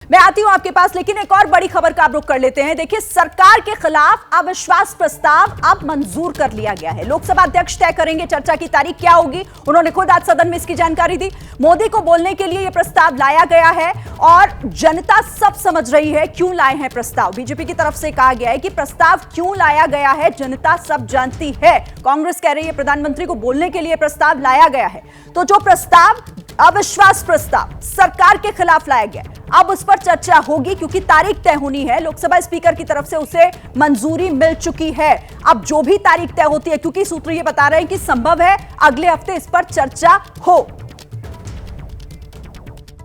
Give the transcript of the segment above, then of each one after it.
मैं आती हूं आपके पास, लेकिन एक और बड़ी खबर का आप रुख कर लेते हैं। देखिए, सरकार के खिलाफ अविश्वास प्रस्ताव अब मंजूर कर लिया गया है। लोकसभा अध्यक्ष तय करेंगे चर्चा की तारीख क्या होगी। उन्होंने खुद आज सदन में इसकी जानकारी दी। मोदी को बोलने के लिए यह प्रस्ताव लाया गया है और जनता सब समझ रही है क्यों लाए हैं प्रस्ताव। बीजेपी की तरफ से कहा गया है कि प्रस्ताव क्यों लाया गया है जनता सब जानती है। कांग्रेस कह रही है प्रधानमंत्री को बोलने के लिए प्रस्ताव लाया गया है। तो जो प्रस्ताव अविश्वास प्रस्ताव सरकार के खिलाफ लाया गया, अब उस पर चर्चा होगी क्योंकि तारीख तय होनी है। लोकसभा स्पीकर की तरफ से उसे मंजूरी मिल चुकी है। अब जो भी तारीख तय होती है, क्योंकि सूत्र ये बता रहे हैं कि संभव है अगले हफ्ते इस पर चर्चा हो।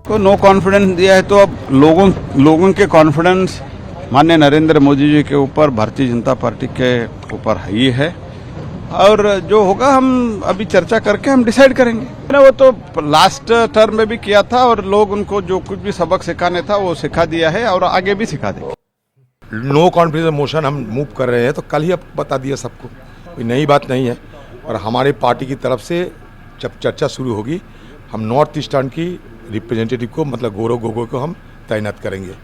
को नो कॉन्फिडेंस दिया है तो अब लोगों के कॉन्फिडेंस माननीय नरेंद्र मोदी जी के ऊपर, भारतीय जनता पार्टी के ऊपर ही है और जो होगा हम अभी चर्चा करके हम डिसाइड करेंगे। वो तो लास्ट टर्म में भी किया था और लोग उनको जो कुछ भी सबक सिखाने था वो सिखा दिया है और आगे भी सिखा देंगे। नो कॉन्फिडेंस मोशन हम मूव कर रहे हैं तो कल ही अब बता दिया सबको, कोई नई बात नहीं है। और हमारे पार्टी की तरफ से जब चर्चा शुरू होगी हम नॉर्थ ईस्टर्न की रिप्रेजेंटेटिव को, मतलब गौरव गोगोई को हम तैनात करेंगे।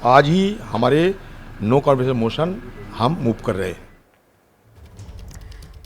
आज ही हमारे नो कॉन्फिडेंस मोशन हम मूव कर रहे हैं।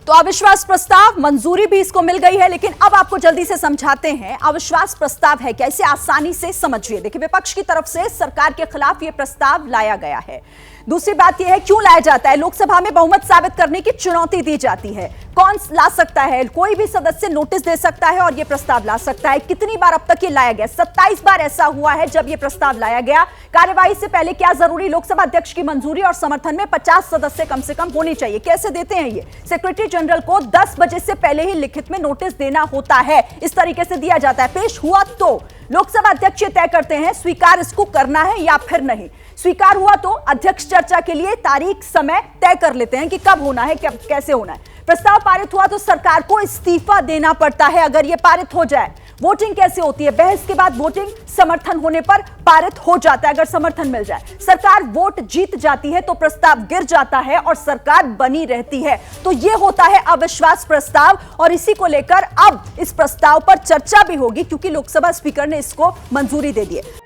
तो अविश्वास प्रस्ताव मंजूरी भी इसको मिल गई है, लेकिन अब आपको जल्दी से समझाते हैं अविश्वास प्रस्ताव है क्या, इसे आसानी से समझिए। देखिए, विपक्ष की तरफ से सरकार के खिलाफ यह प्रस्ताव लाया गया है। दूसरी बात यह है क्यों लाया जाता है। लोकसभा में बहुमत साबित करने की चुनौती दी जाती है। कौन ला सकता है, कोई भी सदस्य नोटिस दे सकता है और यह प्रस्ताव ला सकता है। कितनी बार अब तक ये लाया गया? 27 बार ऐसा हुआ है जब यह प्रस्ताव लाया गया। कार्यवाही से पहले क्या जरूरी, लोकसभा अध्यक्ष की मंजूरी और समर्थन में 50 सदस्य कम से कम होनी चाहिए। कैसे देते हैं ये? सेक्रेटरी जनरल को 10 बजे से पहले ही लिखित में नोटिस देना होता है। इस तरीके से दिया जाता है। पेश हुआ तो लोकसभा अध्यक्ष तय करते हैं स्वीकार इसको करना है या फिर नहीं। स्वीकार हुआ तो अध्यक्ष चर्चा के लिए तारीख समय तय कर लेते हैं कि कब होना है, कब कैसे होना है। प्रस्ताव पारित हुआ तो सरकार को इस्तीफा देना पड़ता है अगर यह पारित हो जाए। वोटिंग कैसे होती है? बहस के बाद वोटिंग, समर्थन होने पर पारित हो जाता है। अगर समर्थन मिल जाए, सरकार वोट जीत जाती है तो प्रस्ताव गिर जाता है और सरकार बनी रहती है। तो यह होता है अविश्वास प्रस्ताव और इसी को लेकर अब इस प्रस्ताव पर चर्चा भी होगी क्योंकि लोकसभा स्पीकर ने इसको मंजूरी दे दी है।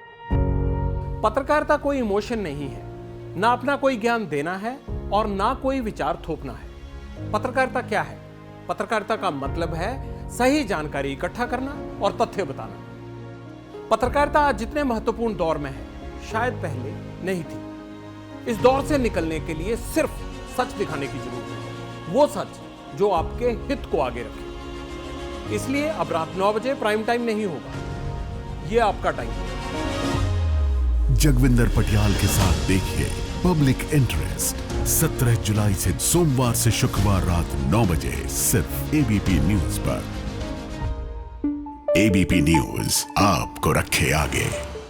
पत्रकारिता कोई इमोशन नहीं है, ना अपना कोई ज्ञान देना है और ना कोई विचार थोपना है। पत्रकारिता क्या है? पत्रकारिता का मतलब है सही जानकारी इकट्ठा करना और तथ्य बताना। पत्रकारिता आज जितने महत्वपूर्ण दौर में है, शायद पहले नहीं थी। इस दौर से निकलने के लिए सिर्फ सच दिखाने की जरूरत है, वो सच जो आपके हित को आगे रखे। इसलिए अब रात 9 बजे प्राइम टाइम नहीं होगा, ये आपका टाइम है। जगविंदर पटियाल के साथ देखिए पब्लिक इंटरेस्ट 17 जुलाई से सोमवार से शुक्रवार रात 9 बजे सिर्फ एबीपी न्यूज पर। एबीपी न्यूज आपको रखे आगे।